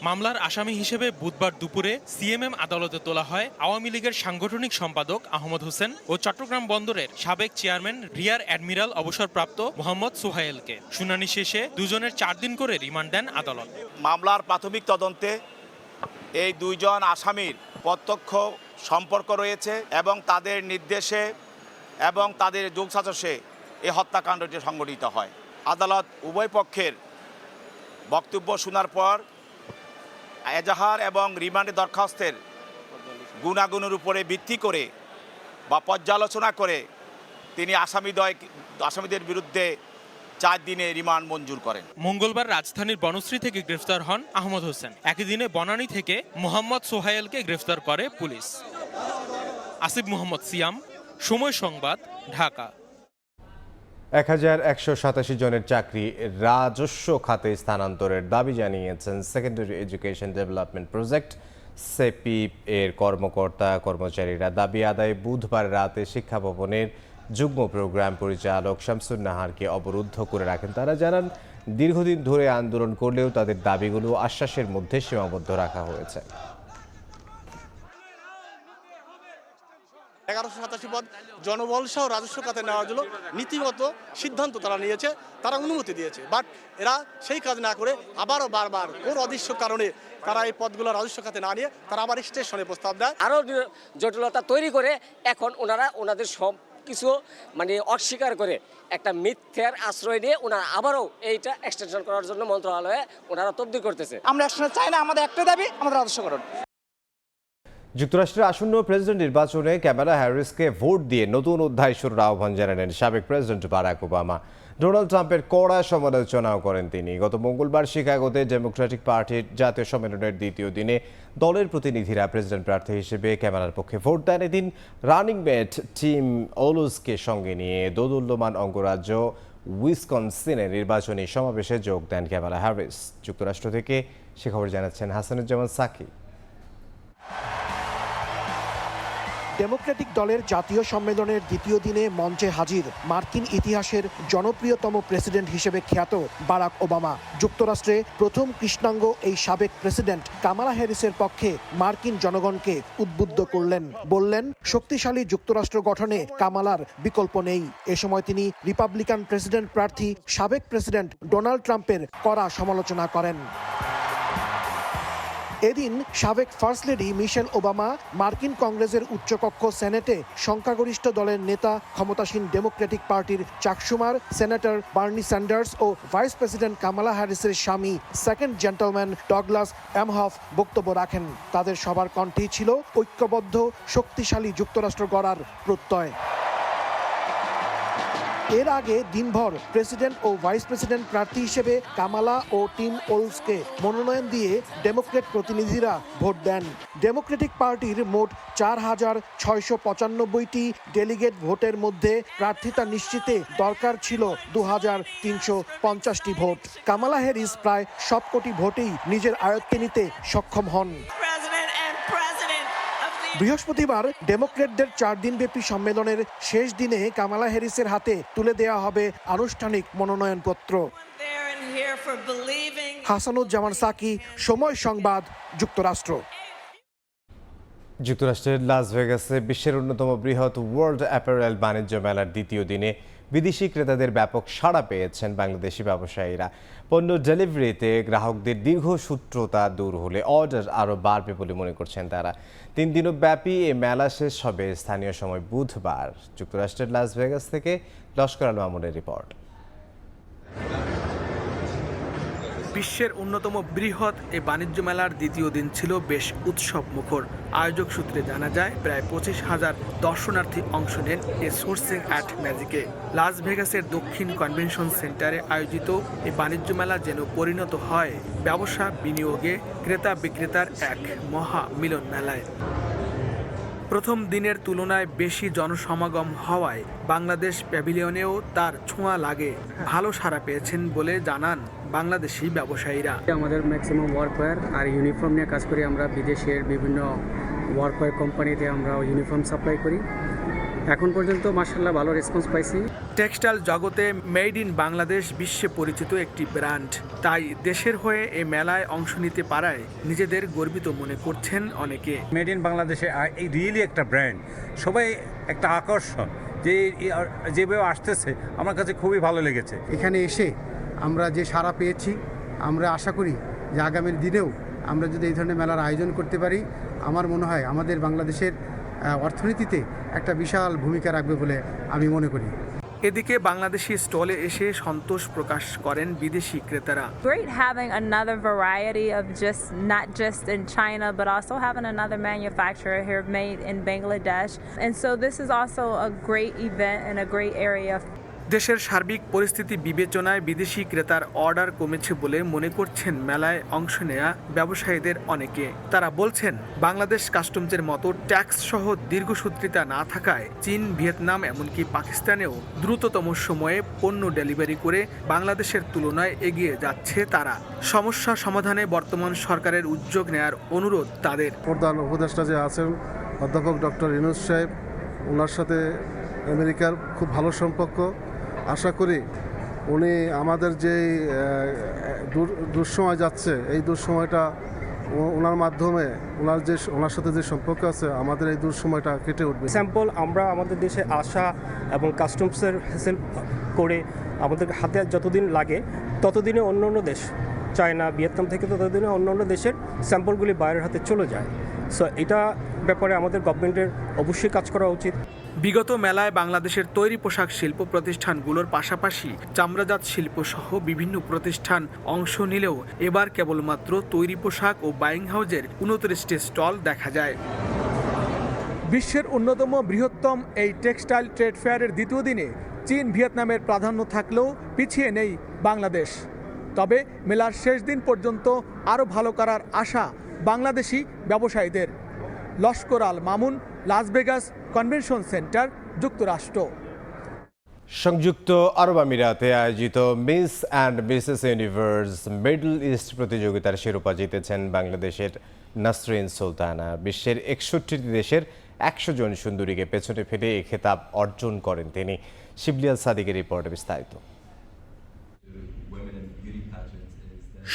মামলার আসামি হিসেবে বুধবার দুপুরে সিএমএম আদালতে তোলা হয় আওয়ামী লীগের সাংগঠনিক সম্পাদক আহমদ হোসেন ও চট্টগ্রাম বন্দরের সাবেক চেয়ারম্যান রিয়ার অ্যাডমিরাল অবসরপ্রাপ্ত মোহাম্মদ সোহাইলকে। শুনানি শেষে দুজনের 4 দিন করে রিমান্ড দেন আদালত। মামলার প্রাথমিক তদন্তে এই 2 জন আসামির প্রত্যক্ষ সম্পর্ক রয়েছে এবং তাদের নির্দেশে এবং তাদের যোগসাজশে এই হত্যাকাণ্ডটি সংঘটিত হয়। আদালত উভয় পক্ষের বক্তব্য শোনার পর এজাহার এবং রিমান্ডের দরখাস্তের গুণাগুণের উপরে ভিত্তি করে বা পর্যালোচনা করে তিনি আসামিদের বিরুদ্ধে 4 দিনে রিমান্ড মঞ্জুর করেন। মঙ্গলবার রাজধানীর বনশ্রী থেকে গ্রেফতার হন আহমদ হোসেন। একই দিনে বনানী থেকে মোহাম্মদ সোহাইলকে গ্রেফতার করে পুলিশ। আসিফ মোহাম্মদ সিয়াম, সময় সংবাদ, ঢাকা। 1187 জনের চাকরি রাজস্ব খাতে স্থানান্তরের দাবি জানিয়েছেন সেকেন্ডারি এডুকেশন ডেভেলপমেন্ট প্রজেক্ট সেপিপ এর কর্মকর্তা কর্মচারীরা। দাবি আদায়ে বুধবার রাতে শিক্ষা ভবনের যুগ্ম প্রোগ্রাম পরিচালক শামসুন নাহারকে অবরুদ্ধ করে রাখেন। তারা জানান, দীর্ঘদিন ধরে আন্দোলন করলেও তাদের দাবিগুলো আশ্বাসের মধ্যে সীমাবদ্ধ রাখা হয়েছে। 1187 পদ জনবল সহ রাজস্ব খাতে নেওয়ার জন্য নীতিগত সিদ্ধান্ত তারা নিয়েছে, তারা অনুমতি দিয়েছে, বাট এরা সেই কাজ না করে আবারও বারবার কোন অদৃশ্য কারণে তারা এই পদগুলো রাজস্ব খাতে না নিয়ে তারা আবার স্টেশনে প্রস্তাব দেয়। আরও জটিলতা তৈরি করে এখন ওনারা ওনাদের সব কিছু মানে অস্বীকার করে একটা মিথ্যার আশ্রয় নিয়ে ওনারা আবারও এইটা এক্সটেনশন করার জন্য মন্ত্রণালয়ে ওনারা তবদিল করতেছে। আমরা একসঙ্গে চাই না, আমাদের একটা দাবি, আমাদের আদর্শকরণ। যুক্তরাষ্ট্রের আসন্ন প্রেসিডেন্ট নির্বাচনে ক্যামালা হ্যারিসকে ভোট দিয়ে নতুন অধ্যায় শুরুর আহ্বান জানালেন সাবেক প্রেসিডেন্ট বারাক ওবামা। ডোনাল্ড ট্রাম্পের কড়া সমালোচনাও করেন তিনি। গত মঙ্গলবার শিকাগোতে ডেমোক্রেটিক পার্টির জাতীয় সম্মেলনের দ্বিতীয় দিনে দলের প্রতিনিধিরা প্রেসিডেন্ট প্রার্থী হিসেবে ক্যামালার পক্ষে ভোট দেন। এদিন রানিং মেট টিম ওলুসকে সঙ্গে নিয়ে দোদুল্যমান অঙ্গরাজ্য উইসকনসিনে নির্বাচনী সমাবেশে যোগ দেন ক্যামালা হ্যারিস। যুক্তরাষ্ট্র থেকে সে খবর জানাচ্ছেন হাসানুজ্জামান সাকি। ডেমোক্রেটিক দলের জাতীয় সম্মেলনের দ্বিতীয় দিনে মঞ্চে হাজির মার্কিন ইতিহাসের জনপ্রিয়তম প্রেসিডেন্ট হিসেবে খ্যাত বারাক ওবামা। যুক্তরাষ্ট্রে প্রথম কৃষ্ণাঙ্গ এই সাবেক প্রেসিডেন্ট কামালা হ্যারিসের পক্ষে মার্কিন জনগণকে উদ্বুদ্ধ করলেন। বললেন, শক্তিশালী যুক্তরাষ্ট্র গঠনে কামালার বিকল্প নেই। এ সময় তিনি রিপাবলিকান প্রেসিডেন্ট প্রার্থী সাবেক প্রেসিডেন্ট ডোনাল্ড ট্রাম্পের কড়া সমালোচনা করেন। এদিন সাবেক ফার্স্ট লেডি মিশেল ওবামা মার্কিন কংগ্রেসের উচ্চকক্ষ সেনেটে সংখ্যাগরিষ্ঠ দলের নেতা ক্ষমতাসীন ডেমোক্রেটিক পার্টির চাক শুমার, সেনেটর বার্নি স্যান্ডার্স ও ভাইস প্রেসিডেন্ট কামালা হ্যারিসের স্বামী সেকেন্ড জেন্টলম্যান ডগলাস এমহফ বক্তব্য রাখেন। তাদের সবার কণ্ঠেই ছিল ঐক্যবদ্ধ শক্তিশালী যুক্তরাষ্ট্র গড়ার প্রত্যয়। এর আগে দিনভর প্রেসিডেন্ট ও ভাইস প্রেসিডেন্ট প্রার্থী হিসেবে কামালা ও টিম ওলসকে মনোনয়ন দিয়ে ডেমোক্রেট প্রতিনিধিরা ভোট দেন। ডেমোক্রেটিক পার্টির মোট 4,695টি ডেলিগেট ভোটের মধ্যে প্রার্থিতা নিশ্চিতে দরকার ছিল 2,350টি ভোট। কামালা হ্যারিস প্রায় সবকটি ভোটেই নিজের আয়ত্তে নিতে সক্ষম হন। বৃহস্পতিবার ডেমোক্রেটদের 4 দিনব্যাপী সম্মেলনের শেষ দিনে কামালা হ্যারিসের হাতে তুলে দেওয়া হবে আনুষ্ঠানিক মনোনয়নপত্র। হাসানুজ্জামান সাকি, সময় সংবাদ, যুক্তরাষ্ট্র। যুক্তরাষ্ট্রের লাস ভেগাসে বিশ্বের অন্যতম বৃহৎ ওয়ার্ল্ড অ্যাপারেল বাণিজ্য মেলার দ্বিতীয় দিনে বিদেশি ক্রেতাদের ব্যাপক সাড়া পেয়েছেন বাংলাদেশি ব্যবসায়ীরা। পণ্য ডেলিভারিতে গ্রাহকদের দীর্ঘসূত্রতা দূর হলে অর্ডার আরও বাড়বে বলে মনে করছেন তারা। 3 দিনব্যাপী এ মেলা শেষ হবে স্থানীয় সময় বুধবার। যুক্তরাষ্ট্রের লাস ভেগাস থেকে লস্কর আল মামুনের রিপোর্ট। বিশ্বের অন্যতম বৃহৎ এই বাণিজ্য মেলার দ্বিতীয় দিন ছিল বেশ উৎসব মুখর। আয়োজক সূত্রে জানা যায় প্রায় 25,000 দর্শনার্থী অংশ নেন এই সোর্সিং অ্যাট ম্যাজিকে। লাস ভেগাসের দক্ষিণ কনভেনশন সেন্টারে আয়োজিত এই বাণিজ্য মেলা যেন পরিণত হয় ব্যবসা বিনিয়োগে ক্রেতা বিক্রেতার এক মহা মিলন মেলায়। প্রথম দিনের তুলনায় বেশি জনসমাগম হওয়ায় বাংলাদেশ প্যাভিলিয়নেও তার ছোঁয়া লাগে। ভালো সাড়া পেয়েছেন বলে জানান বাংলাদেশি ব্যবসায়ীরা। আমাদের ম্যাক্সিমাম ওয়ার্কওয়্যার আর ইউনিফর্ম নিয়ে কাজ করি আমরা। বিদেশের বিভিন্ন ওয়ার্কওয়্যার কোম্পানিতে আমরা ইউনিফর্ম সাপ্লাই করি। এখন পর্যন্ত মাশাআল্লাহ ভালো রেসপন্স পাইছি। টেক্সটাইল জগতে মেড ইন বাংলাদেশ বিশ্বে পরিচিত একটি ব্র্যান্ড, তাই দেশের হয়ে এই মেলায় অংশ নিতে পারায় নিজেদের গর্বিত মনে করছেন অনেকে। মেড ইন বাংলাদেশে এই রিয়েলি একটা ব্র্যান্ড, সবাই একটা আকর্ষণ যে যেভাবে আসতেছে আমার কাছে খুবই ভালো লেগেছে। এখানে এসে আমরা যে সাড়া পেয়েছি, আমরা আশা করি যে আগামী দিনেও আমরা যদি এই ধরনের মেলার আয়োজন করতে পারি, আমার মনে হয় আমাদের বাংলাদেশের অর্থনীতিতে একটা বিশাল ভূমিকা রাখবে বলে আমি মনে করি। এদিকে বাংলাদেশি স্টলে এসে সন্তোষ প্রকাশ করেন বিদেশি ক্রেতারা। Great having another variety of not just in China but also having another manufacturer here made in Bangladesh, and so this is also a great event and a great area. দেশের সার্বিক পরিস্থিতি বিবেচনায় বিদেশি ক্রেতার অর্ডার কমেছে বলে মনে করছেন মেলায় অংশ নেয়া ব্যবসায়ীদের অনেকে। তারা বলছেন বাংলাদেশ কাস্টমসের মতো ট্যাক্স সহ দীর্ঘসূত্রিতা না থাকায় চীন, ভিয়েতনাম এমনকি পাকিস্তানেও দ্রুততম সময়ে পণ্য ডেলিভারি করে বাংলাদেশের তুলনায় এগিয়ে যাচ্ছে তারা। সমস্যা সমাধানে বর্তমান সরকারের উদ্যোগ নেয়ার অনুরোধ তাদের। প্রধান উপদেষ্টা যে আছেন অধ্যাপক ডক্টর ইউনূস সাহেব, ওনার সাথে আমেরিকার খুব ভালো সম্পর্ক। আশা করি উনি আমাদের যে দুঃসময় যাচ্ছে এই দুঃসময়টা ওনার মাধ্যমে ওনার সাথে যে সম্পর্ক আছে আমাদের এই দুঃসময়টা কেটে উঠবে। স্যাম্পল আমরা আমাদের দেশে আসা এবং কাস্টমসের হ্যাসেল করে আমাদের হাতে যতদিন লাগে ততদিনে অন্য অন্য দেশ, চায়না, ভিয়েতনাম থেকে ততদিনে অন্য অন্য দেশের স্যাম্পলগুলি বাইরের হাতে চলে যায়। সো এটা ব্যাপারে আমাদের গভর্নমেন্টের অবশ্যই কাজ করা উচিত। বিগত মেলায় বাংলাদেশের তৈরি পোশাক শিল্প প্রতিষ্ঠানগুলোর পাশাপাশি চামড়াজাত শিল্প সহ বিভিন্ন প্রতিষ্ঠান অংশ নিলেও এবার কেবলমাত্র তৈরি পোশাক ও বাইং হাউজের 29টি স্টল দেখা যায়। বিশ্বের অন্যতম বৃহত্তম এই টেক্সটাইল ট্রেড ফেয়ারের দ্বিতীয় দিনে চীন ভিয়েতনামের প্রাধান্য থাকলেও পিছিয়ে নেই বাংলাদেশ। তবে মেলার শেষ দিন পর্যন্ত আরও ভালো করার আশা বাংলাদেশি ব্যবসায়ীদের। Laskar Al Mamun, Las Vegas convention centre, যুক্তরাষ্ট্র। সংযুক্ত আরব আমিরাতে আয়োজিত Miss and Mrs Universe Middle East প্রতিযোগিতার শিরোপা জিতেছেন বাংলাদেশের নাসরিন সুলতানা। বিশ্বের 61টি দেশের 100 জন সুন্দরীকে পেছনে ফেলে এই খেতাব অর্জন করেন তিনি। শিবলিয়াল সাদিকের রিপোর্টে বিস্তারিত।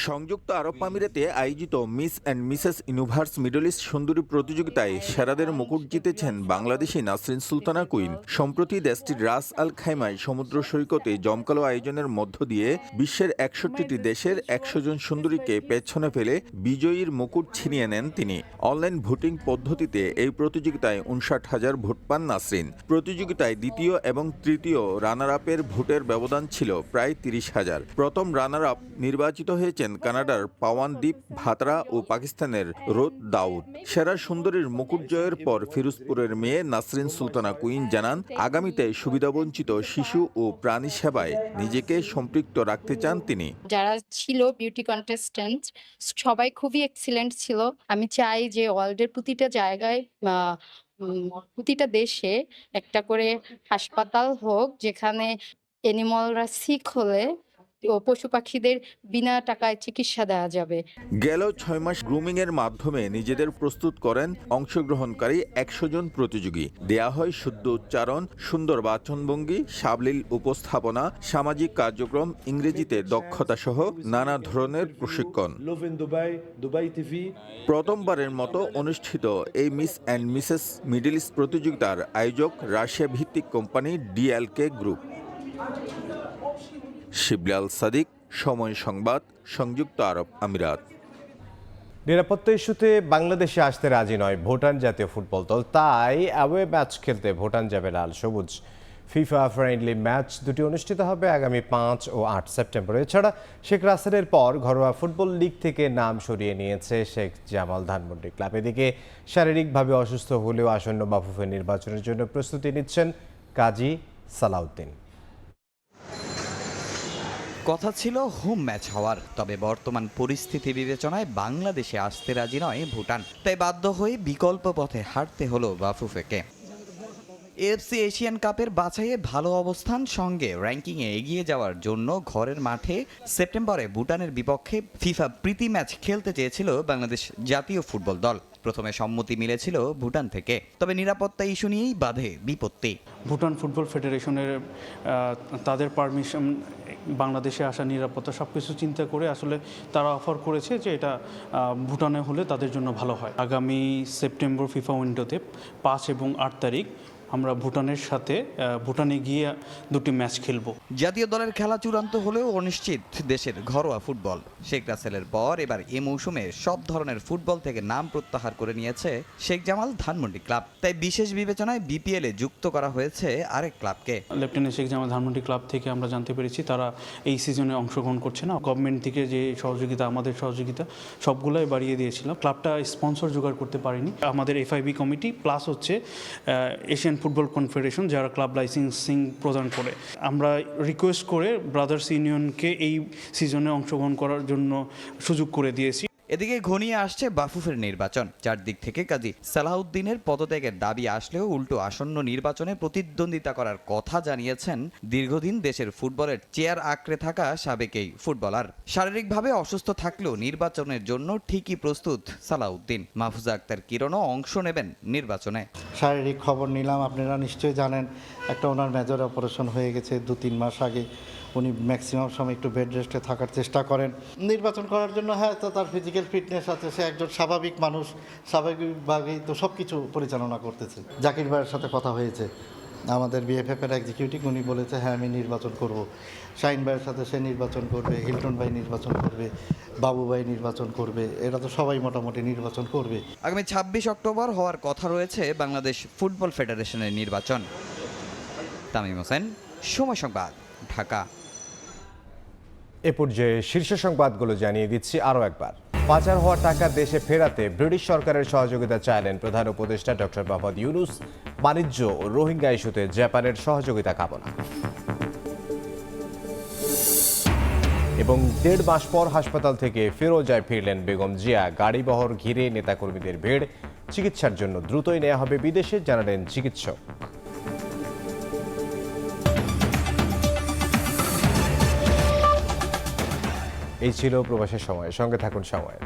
সংযুক্ত আরব আমিরাতে আয়োজিত Miss and Mrs Universe Middle east সুন্দরী প্রতিযোগিতায় সেরাদের মুকুট জিতেছেন বাংলাদেশি নাসরিন সুলতানা কুইন। সম্প্রতি দেশটির রাস আল খাইমায় সমুদ্র সৈকতে জমকালো আয়োজনের মধ্য দিয়ে বিশ্বের 61টি দেশের 100 জন সুন্দরীকে পেছনে ফেলে বিজয়ীর মুকুট ছিনিয়ে নেন তিনি। অনলাইন ভোটিং পদ্ধতিতে এই প্রতিযোগিতায় 59,000 ভোট পান নাসরিন। প্রতিযোগিতায় দ্বিতীয় এবং তৃতীয় রানার আপের ভোটের ব্যবধান ছিল প্রায় 30,000। প্রথম রানার আপ নির্বাচিত হয়েছেন কানাডার পাওয়ানদীপ ভাতরা ও পাকিস্তানের রোদ দাউদ। সেরা সুন্দরীর মুকুট জয়ের পর ফিরোজপুরের মেয়ে নাসরিন সুলতানা কুইন জানান, আগামীতে সুবিধাবঞ্চিত শিশু ও প্রাণী সেবায় নিজেকে সম্পৃক্ত রাখতে চান তিনি। যারা ছিল বিউটি কন্টেস্ট্যান্ট সবাই খুবই এক্সিলেন্ট ছিল। আমি চাই যে ওয়ার্ল্ডের প্রতিটা জায়গায় প্রতিটা দেশে একটা করে হাসপাতাল হোক, যেখানে অ্যানিমালরা সিক হলে ও পশু পাখিদের বিনা টাকায় চিকিৎসা দেওয়া যাবে। গেল 6 মাস গ্রুমিং এর মাধ্যমে নিজেদের প্রস্তুত করেন অংশগ্রহণকারী 100 জন প্রতিযোগী। দেয়া হয় শুদ্ধ উচ্চারণ, সুন্দর বাচনভঙ্গি, সাবলীল উপস্থাপনা, সামাজিক কার্যক্রম, ইংরেজিতে দক্ষতা সহ নানা ধরনের প্রশিক্ষণ। প্রথমবারের মতো অনুষ্ঠিত এই miss and Mrs middle East প্রতিযোগিতার আয়োজক রাশিয়া ভিত্তিক কোম্পানি DLK গ্রুপ। শিবলিয়াল সাদিক, সময় সংবাদ, সংযুক্ত আরব আমিরাত। নিরাপত্তা ইস্যুতে বাংলাদেশে আসতে রাজি নয় ভুটান জাতীয় ফুটবল দল, তাই অ্যাওয়ে ম্যাচ খেলতে ভুটান যাবে লাল সবুজ। ফিফা ফ্রেন্ডলি ম্যাচ দুটি অনুষ্ঠিত হবে আগামী 5 ও 8 সেপ্টেম্বর। এছাড়া শেখ রাসেলের পর ঘরোয়া ফুটবল লিগ থেকে নাম সরিয়ে নিয়েছে শেখ জামাল ধানমন্ডি ক্লাব। এদিকে শারীরিকভাবে অসুস্থ হলেও আসন্ন বাফুফে নির্বাচনের জন্য প্রস্তুতি নিচ্ছেন কাজী সালাউদ্দিন। কথা ছিল হোম ম্যাচ হওয়ার, তবে বর্তমান পরিস্থিতি বিবেচনায় বাংলাদেশে আসতে রাজি নয় ভুটান, তাই বাধ্য হয়ে বিকল্প পথে হাঁটতে হলো বাফুফেকে। এএফসি এশিয়ান কাপের বাছাইয়ে ভালো অবস্থান সঙ্গে র্যাঙ্কিংয়ে এগিয়ে যাওয়ার জন্য ঘরের মাঠে সেপ্টেম্বরে ভুটানের বিপক্ষে ফিফা প্রীতি ম্যাচ খেলতে চেয়েছিল বাংলাদেশ জাতীয় ফুটবল দল। প্রথমে সম্মতি মিলেছিল ভুটান থেকে, তবে নিরাপত্তা ইস্যু নিয়েই বাধে বিপত্তি। ভুটান ফুটবল ফেডারেশনের তাদের পারমিশন, বাংলাদেশে আসা, নিরাপত্তা সব কিছু চিন্তা করে আসলে তারা অফার করেছে যে এটা ভুটানে হলে তাদের জন্য ভালো হয়। আগামী সেপ্টেম্বর ফিফা উইন্ডোতে 5 এবং 8 তারিখ আমরা ভুটানের সাথে ভুটানে গিয়ে দুটি ম্যাচ খেলব। জাতীয় দলের খেলা চূড়ান্ত হলেও অনিশ্চিত দেশের ঘরোয়া ফুটবল। শেখ রাসেলের পর এবার এ মৌসুমে সব ধরনের ফুটবল থেকে নাম প্রত্যাহার করে নিয়েছে শেখ জামাল ধানমন্ডি ক্লাব, তাই বিশেষ বিবেচনায় বিপিএলে যুক্ত করা হয়েছে আরেক ক্লাবকে। লেফটেন্যান্ট শেখ জামাল ধানমন্ডি ক্লাব থেকে আমরা জানতে পেরেছি তারা এই সিজনে অংশগ্রহণ করছে না। গভর্নমেন্ট থেকে যে সহযোগিতা, আমাদের সহযোগিতা সবগুলোই বাড়িয়ে দিয়েছিলাম। ক্লাবটা স্পন্সর জোগাড় করতে পারেনি। আমাদের FIB কমিটি প্লাস হচ্ছে এশিয়ান ফুটবল কনফেডারেশন যারা ক্লাব লাইসেন্সিং প্রদান করে, আমরা রিকোয়েস্ট করে ব্রাদার্স ইউনিয়নকে এই সিজনে অংশগ্রহণ করার জন্য সুযোগ করে দিয়েছি। এদিকে ঘনিয়ে আসছে বাফুফের নির্বাচন। চারদিক থেকে কাজী সালাউদ্দিনের পদত্যাগের দাবি আসলেও উল্টো আসন্ন নির্বাচনে প্রতিদ্বন্দ্বিতা করার কথা জানিয়েছেন দীর্ঘদিন দেশের ফুটবলের চেয়ার আঁকড়ে থাকা সাবেক এই ফুটবলার। শারীরিকভাবে অসুস্থ থাকলেও নির্বাচনের জন্য ঠিকই প্রস্তুত সালাউদ্দিন। মাহফুজা আক্তার কিরণও অংশ নেবেন নির্বাচনে। শারীরিক খবর নিলাম, আপনারা নিশ্চয়ই জানেন একটা ওনার মেজর অপারেশন হয়ে গেছে 2-3 মাস আগে। উনি ম্যাক্সিমাম সময় একটু বেড রেস্টে থাকার চেষ্টা করেন। নির্বাচন করার জন্য হ্যাঁ, তো তার ফিজিক্যাল ফিটনেস আছে, সে একজন স্বাভাবিক মানুষ, স্বাভাবিকভাবেই তো সব কিছু পরিচালনা করতেছে। জাকির ভাইয়ের সাথে কথা হয়েছে, আমাদের বিএফএফ এর এক্সিকিউটিভ উনি বলেছে হ্যাঁ আমি নির্বাচন করব। শাহিন ভাইয়ের সাথে সে নির্বাচন করবে, হিলটন ভাই নির্বাচন করবে, বাবু ভাই নির্বাচন করবে, এরা তো সবাই মোটামুটি নির্বাচন করবে। আগামী 26 অক্টোবর হওয়ার কথা রয়েছে বাংলাদেশ ফুটবল ফেডারেশনের নির্বাচন। তামিম হোসেন, সময় সংবাদ, ঢাকা। এ পর্যায়ে শীর্ষ সংবাদগুলো জানিয়ে দিচ্ছি আরও একবার। পাচার হওয়া টাকা দেশে ফেরাতে ব্রিটিশ সরকারের সহযোগিতা চাইলেন প্রধান উপদেষ্টা ডক্টর মোহাম্মদ ইউনূস। বাণিজ্য ও রোহিঙ্গা ইস্যুতে জাপানের সহযোগিতা কামনা। এবং 1.5 মাস পর হাসপাতাল থেকে ফিরোজায় ফিরলেন বেগম জিয়া। গাড়িবহর ঘিরে নেতাকর্মীদের ভিড়। চিকিৎসার জন্য দ্রুতই নেওয়া হবে বিদেশে, জানালেন চিকিৎসক। এই ছিল প্রবাসের সময়। সঙ্গে থাকুন সময়ের।